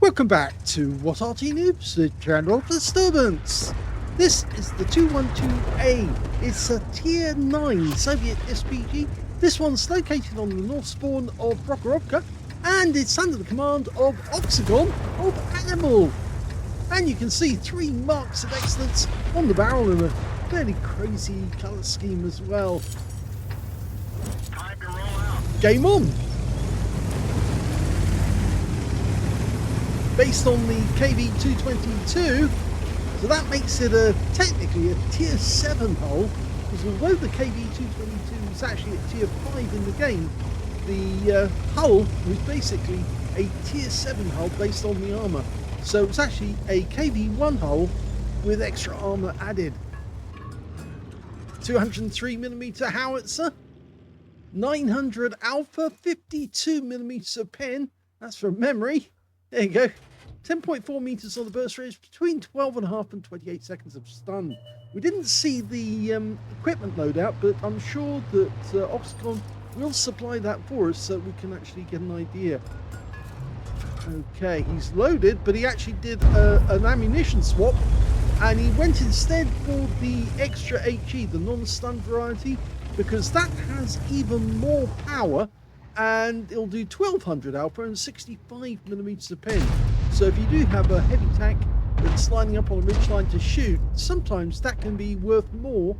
Welcome back to What Arty Noobs, the channel of disturbance. This is the 212A. It's a tier 9 Soviet SPG. This one's located on the north spawn of Prokhorovka, and it's under the command of Oxagon of ANIML. And you can see 3 marks of excellence on the barrel and a fairly crazy colour scheme as well. Time to roll out. Game on! Based on the KV222, so that makes it technically a tier 7 hull, because although the KV222 is actually a tier 5 in the game, the hull was basically a tier 7 hull based on the armour. So it's actually a KV1 hull with extra armour added. 203mm howitzer, 900 alpha, 52mm pen, that's from memory. There you go. 10.4 meters on the burst rate, between 12.5 and 28 seconds of stun. We didn't see the equipment loadout, but I'm sure that Oxagon will supply that for us so we can actually get an idea. Okay, he's loaded, but he actually did an ammunition swap, and he went instead for the extra HE, the non-stun variety, because that has even more power, and it'll do 1200 alpha and 65mm of pen. So if you do have a heavy tank that's lining up on a ridgeline to shoot, sometimes that can be worth more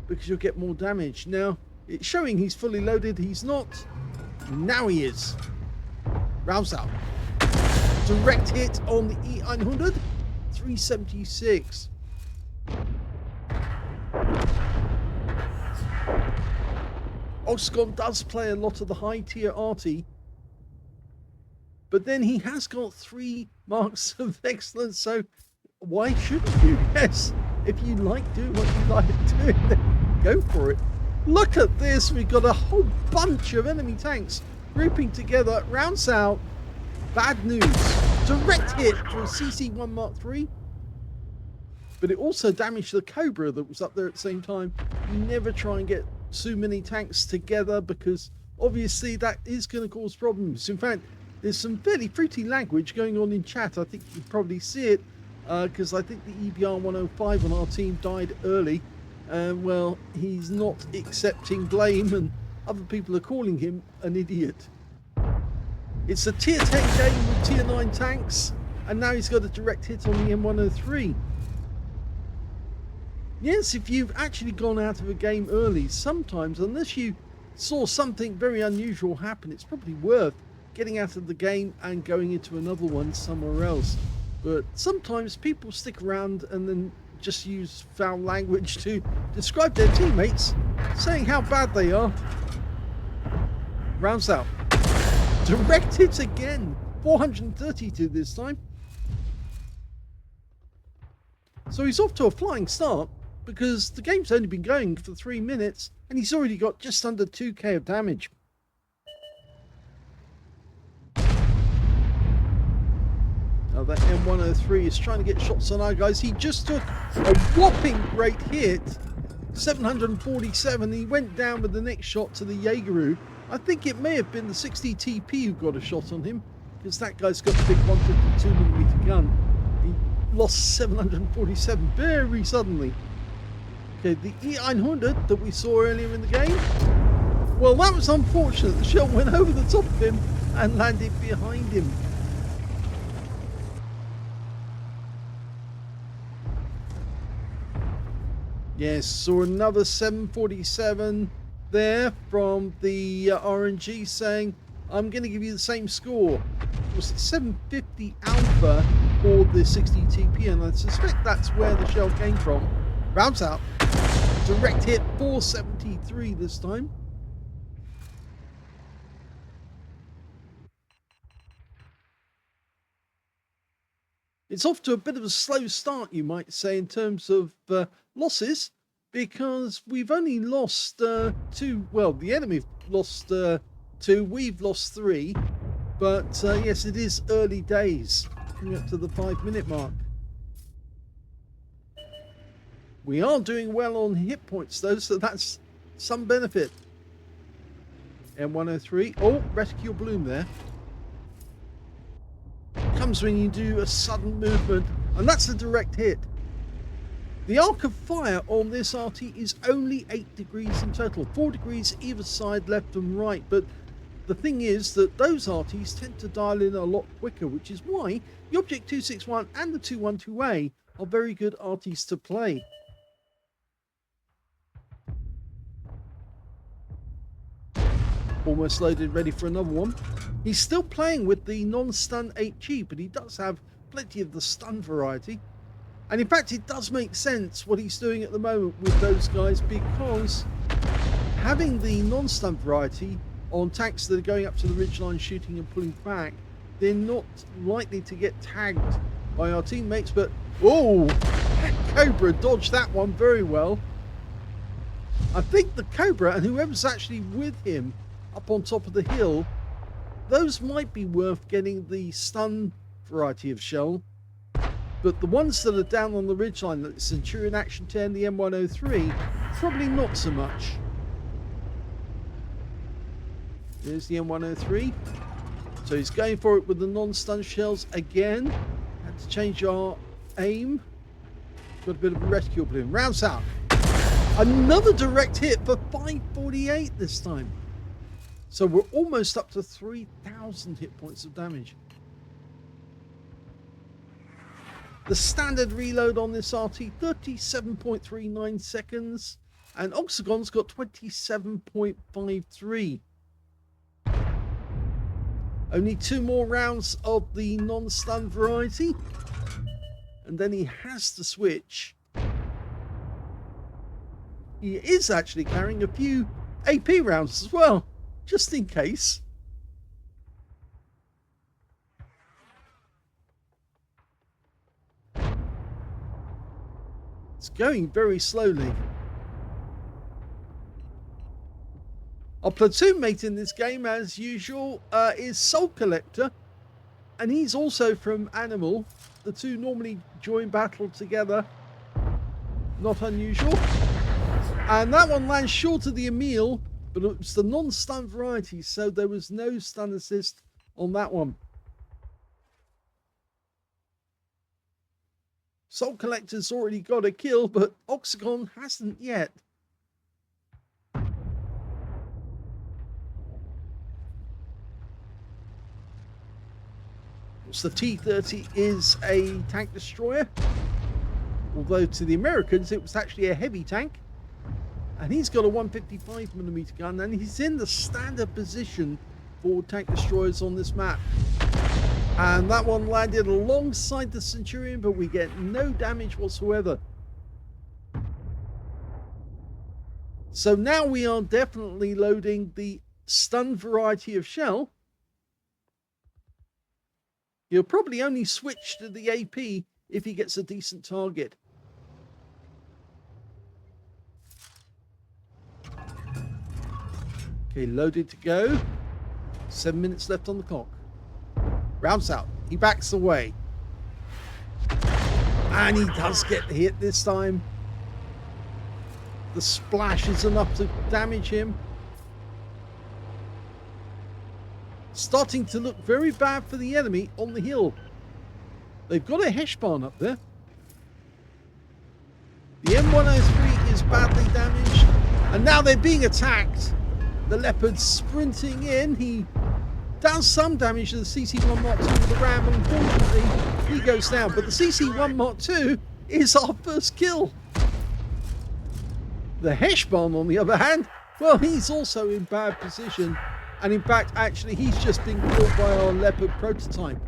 because you'll get more damage. Now, it's showing he's fully loaded. He's not. Now he is. Rouse out. Direct hit on the E900. 376. Oxagon does play a lot of the high tier Arty, but then he has got 3 marks of excellence, so why shouldn't you? Yes, if you like doing what you like doing, then go for it. Look at this, we've got a whole bunch of enemy tanks grouping together. Rounds out. Bad news. Direct hit to a CC1 Mark III, but it also damaged the Cobra that was up there at the same time. You never try and get so many tanks together because obviously that is going to cause problems. In fact, there's some fairly fruity language going on in chat. I think you can probably see it because I think the EBR 105 on our team died early. Well, he's not accepting blame and other people are calling him an idiot. It's a tier 10 game with tier 9 tanks, and now he's got a direct hit on the M103. Yes, if you've actually gone out of a game early, sometimes, unless you saw something very unusual happen, it's probably worth getting out of the game and going into another one somewhere else. But sometimes people stick around and then just use foul language to describe their teammates, saying how bad they are. Rounds out. Direct hits again. 432 this time. So he's off to a flying start, because the game's only been going for 3 minutes and he's already got just under 2k of damage. Now that M103 is trying to get shots on our guys. He just took a whopping great hit, 747. He went down with the next shot to the Jaegeru. I think it may have been the 60 TP who got a shot on him, because that guy's got the big 152mm gun. He lost 747 very suddenly. Okay, the E900 that we saw earlier in the game, well, that was unfortunate. The shell went over the top of him and landed behind him. Yes, saw another 747 there from the RNG saying, I'm going to give you the same score. It was 750 alpha for the 60 TP, and I suspect that's where the shell came from. Rounds out. Direct hit, 473 this time. It's off to a bit of a slow start, you might say, in terms of losses, because we've only lost 2. Well, the enemy lost 2, we've lost 3. But yes, it is early days, coming up to the 5-minute mark. We are doing well on hit points though, so that's some benefit. M103. Oh, rescue bloom there. comes when you do a sudden movement, and that's a direct hit. The arc of fire on this Arty is only 8 degrees in total, 4 degrees either side, left and right, but the thing is that those Artys tend to dial in a lot quicker, which is why the Object 261 and the 212A are very good Artys to play. Almost loaded, ready for another one. He's still playing with the non-stun HE, but he does have plenty of the stun variety. And in fact, it does make sense what he's doing at the moment with those guys, because having the non-stun variety on tanks that are going up to the ridgeline shooting and pulling back, they're not likely to get tagged by our teammates. But, oh, Cobra dodged that one very well. I think the Cobra and whoever's actually with him up on top of the hill, those might be worth getting the stun variety of shell. But the ones that are down on the ridgeline, like the Centurion Action 10, the M103, probably not so much. There's the M103. So he's going for it with the non-stun shells again. Had to change our aim. Got a bit of a rescue balloon. Rounds out. Another direct hit for 548 this time. So we're almost up to 3,000 hit points of damage. The standard reload on this Arty, 37.39 seconds, and Oxagon's got 27.53. Only 2 more rounds of the non-stun variety, and then he has to switch. He is actually carrying a few AP rounds as well, just in case. It's going very slowly. Our platoon mate in this game, as usual, is Soul Collector, and he's also from ANIML. The two normally join battle together. Not unusual. And that one lands short of the ANIML, but it was the non-stun variety, so there was no stun assist on that one. Soul Collector's already got a kill, but Oxagon hasn't yet. So the T-30 is a tank destroyer, although to the Americans it was actually a heavy tank. And he's got a 155mm gun, and he's in the standard position for tank destroyers on this map. And that one landed alongside the Centurion, but we get no damage whatsoever. So now we are definitely loading the stun variety of shell. He'll probably only switch to the AP if he gets a decent target. Okay, loaded to go. 7 minutes left on the clock. Rounds out. He backs away. And he does get the hit this time. The splash is enough to damage him. Starting to look very bad for the enemy on the hill. They've got a Heshbarn up there. The M103 is badly damaged. And now they're being attacked. The Leopard's sprinting in. He does some damage to the CC-1 Mark II with the Ram, and unfortunately he goes down. But the CC-1 Mark II is our first kill. The Heshbarn, on the other hand, well, he's also in bad position. And in fact, actually, he's just been killed by our Leopard prototype.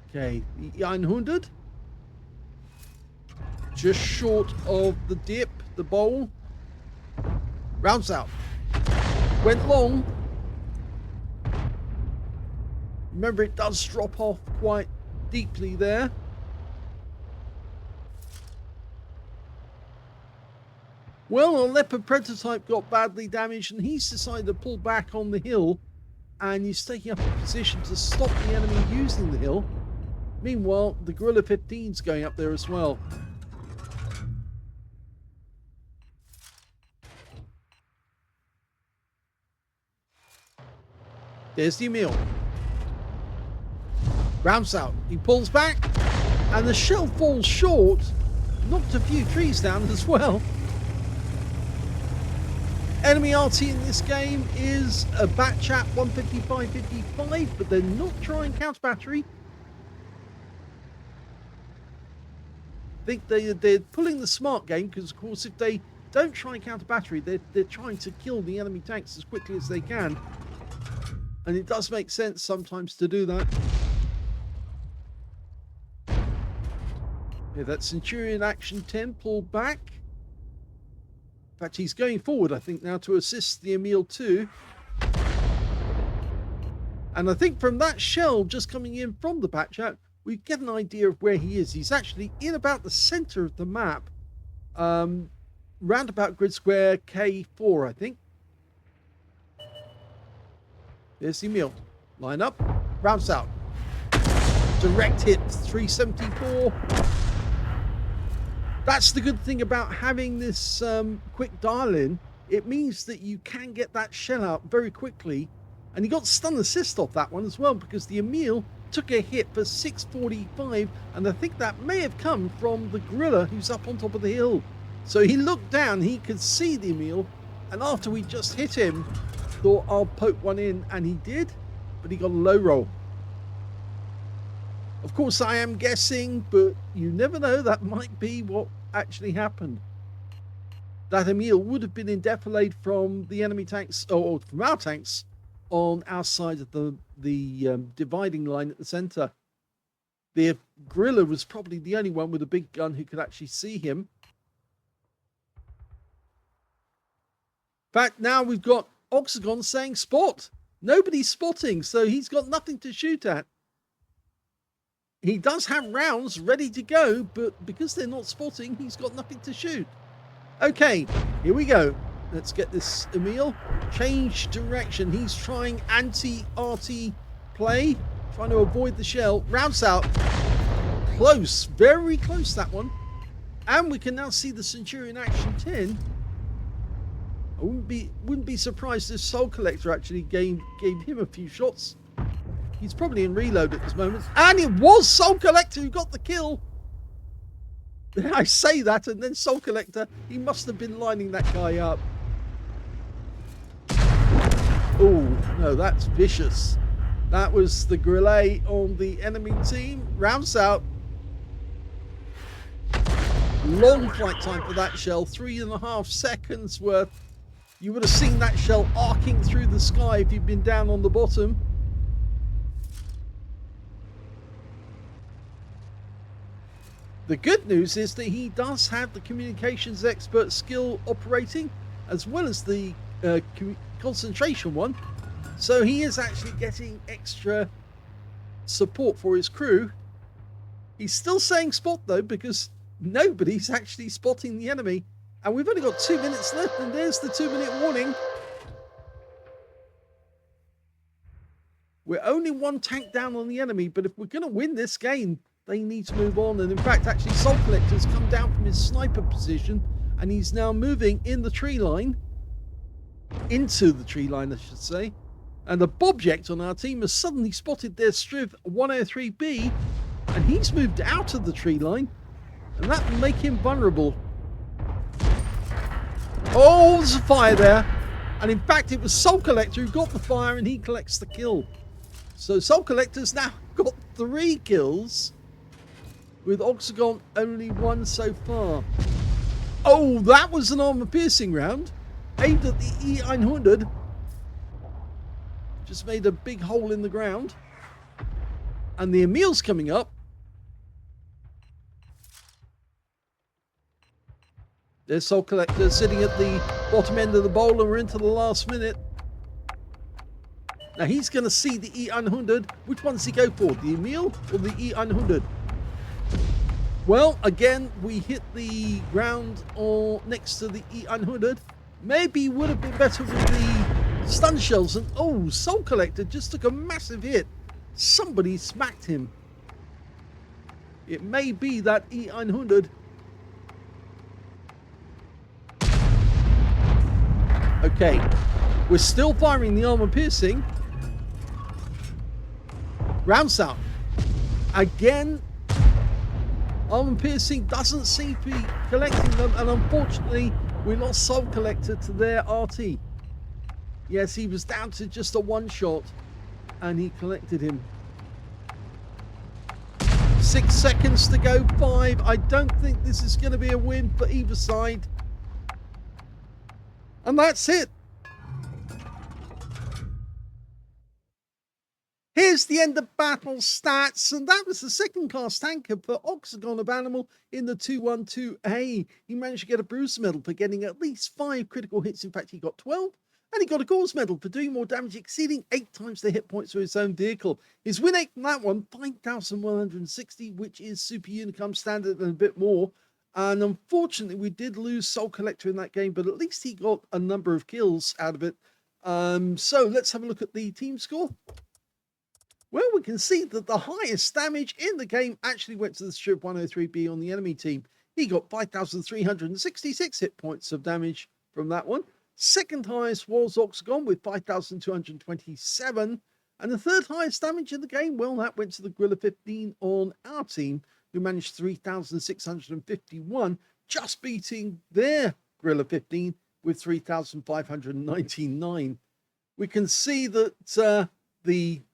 Okay, the 100. Just short of the dip, the bowl. Rounds out. Went long. Remember, it does drop off quite deeply there. Well, our Leopard prototype got badly damaged, and he's decided to pull back on the hill, and he's taking up a position to stop the enemy using the hill. Meanwhile, the Guerrilla 15's going up there as well. There's the Emil. Rounds out. He pulls back, and the shell falls short. Knocked a few trees down as well. Enemy Arty in this game is a batch at 155.55, but they're not trying counter battery. I think they're pulling the smart game, because of course if they don't try and counter battery, they're trying to kill the enemy tanks as quickly as they can. And it does make sense sometimes to do that. Yeah, that Centurion Action 10 pulled back. In fact, he's going forward, I think, now to assist the Emil 2. And I think from that shell just coming in from the patch out, we get an idea of where he is. He's actually in about the center of the map. Roundabout grid square K4, I think. There's the Emil. Line up. Rounds out. Direct hit 374. That's the good thing about having this quick dial-in. It means that you can get that shell out very quickly. And he got stun assist off that one as well, because the Emil took a hit for 645, and I think that may have come from the gorilla who's up on top of the hill. So he looked down, he could see the Emil, and after we just hit him, thought I'll poke one in, and he did, but he got a low roll. Of course I am guessing, but you never know, that might be what actually happened. That Emil would have been in defilade from the enemy tanks, or from our tanks, on our side of the dividing line at the center. The gorilla was probably the only one with a big gun who could actually see him. In fact, now we've got Oxagon saying spot. Nobody's spotting, so he's got nothing to shoot at. He does have rounds ready to go, but because they're not spotting, he's got nothing to shoot. Okay, here we go. Let's get this Emil. Change direction. He's trying anti-Arty play. Trying to avoid the shell. Rounds out. Close. Very close, that one. And we can now see the Centurion Action 10. I wouldn't be surprised if Soul Collector actually gave him a few shots. He's probably in reload at this moment. And it was Soul Collector who got the kill. I say that, and then Soul Collector, he must have been lining that guy up. Oh, no, that's vicious. That was the gorilla on the enemy team. Rounds out. Long flight time for that shell. 3.5 seconds worth. You would have seen that shell arcing through the sky if you'd been down on the bottom. The good news is that he does have the communications expert skill operating, as well as the concentration one. So he is actually getting extra support for his crew. He's still saying spot though, because nobody's actually spotting the enemy. And we've only got 2 minutes left, and there's the 2-minute warning. We're only one tank down on the enemy, but if we're going to win this game, they need to move on. And in fact, actually, Soul Collector's come down from his sniper position, and he's now moving in the tree line. Into the tree line, I should say. And the Bobject on our team has suddenly spotted their Striv 103B, and he's moved out of the tree line, and that will make him vulnerable. Oh, there's a fire there. And in fact, it was Soul Collector who got the fire, and he collects the kill. So Soul Collector's now got 3 kills, with Oxagon only 1 so far. Oh, that was an armor-piercing round. Aimed at the E900. Just made a big hole in the ground. And the Emil's coming up. There's Soul Collector sitting at the bottom end of the bowl, and we're into the last minute. Now he's going to see the E900. Which one does he go for? The Emil or the E900? Well, again, we hit the ground or next to the E900. Maybe would have been better with the stun shells. And oh, Soul Collector just took a massive hit. Somebody smacked him. It may be that E900. Okay, we're still firing the armor piercing. Ground sound. Again, armor piercing doesn't seem to be collecting them, and unfortunately, we lost Soul Collector to their Arty. Yes, he was down to just a one shot, and he collected him. 6 seconds to go, 5. I don't think this is going to be a win for either side. And that's it. Here's the end of battle stats, and that was the second class tanker for Oxagon of ANIML in the 212A. He managed to get a Bruce medal for getting at least 5 critical hits. In fact, he got 12. And he got a Gauze medal for doing more damage, exceeding 8 times the hit points of his own vehicle. His win rate from that one, 5,160, which is Super Unicum standard and a bit more. And unfortunately, we did lose Soul Collector in that game, but at least he got a number of kills out of it. So let's have a look at the team score. Well, we can see that the highest damage in the game actually went to the Shure 103B on the enemy team. He got 5,366 hit points of damage from that one. Second highest was Oxagon with 5,227. And the third highest damage in the game, well, that went to the Gorilla 15 on our team, who managed 3,651, just beating their Gorilla 15 with 3,599. We can see that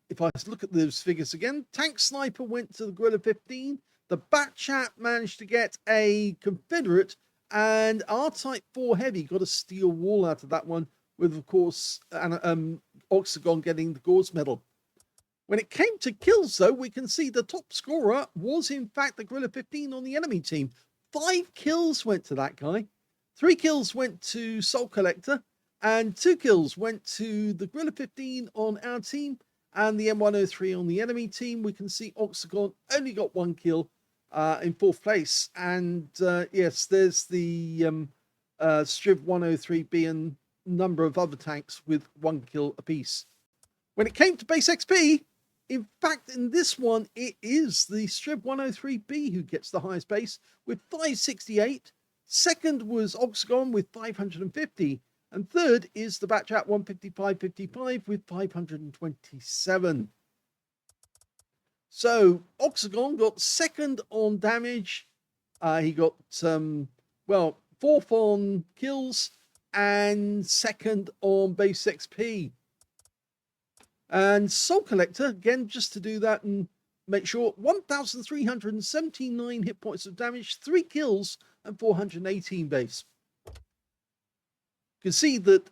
if I look at those figures again, Tank Sniper went to the Gorilla 15, the Batchat managed to get a Confederate, and our Type 4 Heavy got a steel wall out of that one, with, of course, Oxagon getting the Gauze medal. When it came to kills, though, we can see the top scorer was, in fact, the Gorilla 15 on the enemy team. 5 kills went to that guy. 3 kills went to Soul Collector, and 2 kills went to the Gorilla 15 on our team, and the M103 on the enemy team. We can see Oxagon only got 1 kill in 4th place. And yes, there's the Striv 103B and number of other tanks with 1 kill apiece. When it came to base XP, in fact, in this one, it is the Striv 103B who gets the highest base with 568. Second was Oxagon with 550. And third is the Batchat 155.55 with 527. So Oxagon got second on damage. He got, well, 4th on kills and second on base XP. And Soul Collector, again, just to do that and make sure, 1,379 hit points of damage, 3 kills and 418 base. You can see that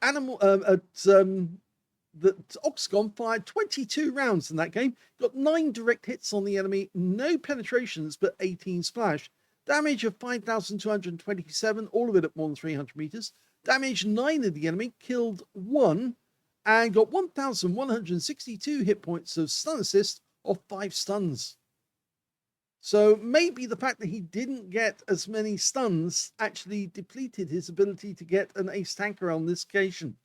that Oxagon fired 22 rounds in that game, got 9 direct hits on the enemy, no penetrations, but 18 splash. Damage of 5,227, all of it at more than 300 meters. Damage 9 of the enemy, killed 1, and got 1,162 hit points of stun assist of 5 stuns. So maybe the fact that he didn't get as many stuns actually depleted his ability to get an ace tanker on this occasion.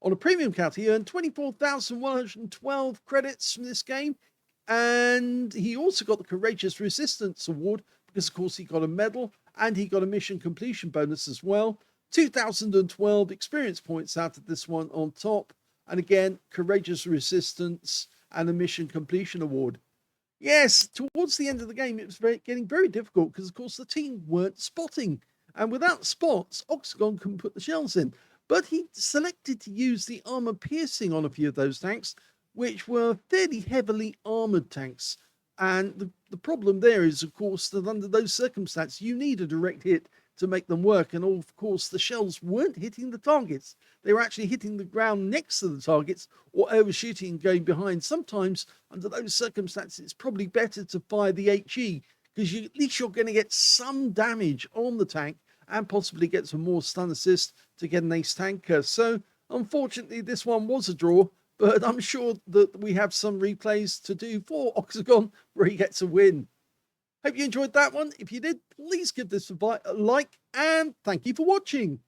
On a premium count, he earned 24,112 credits from this game, and he also got the Courageous Resistance Award because, of course, he got a medal and he got a mission completion bonus as well. 2,012 experience points out of this one on top, and again, Courageous Resistance and a mission completion award. Yes, towards the end of the game, it was getting very difficult because, of course, the team weren't spotting. And without spots, Oxagon couldn't put the shells in. But he selected to use the armor piercing on a few of those tanks, which were fairly heavily armored tanks. And the problem there is, of course, that under those circumstances, you need a direct hit to make them work. And of course, the shells weren't hitting the targets. They were actually hitting the ground next to the targets or overshooting and going behind. Sometimes, under those circumstances, it's probably better to fire the HE because at least you're going to get some damage on the tank and possibly get some more stun assist to get an ace tanker. So, unfortunately, this one was a draw, but I'm sure that we have some replays to do for Oxagon where he gets a win. Hope you enjoyed that one. If you did, please give this a like, and thank you for watching.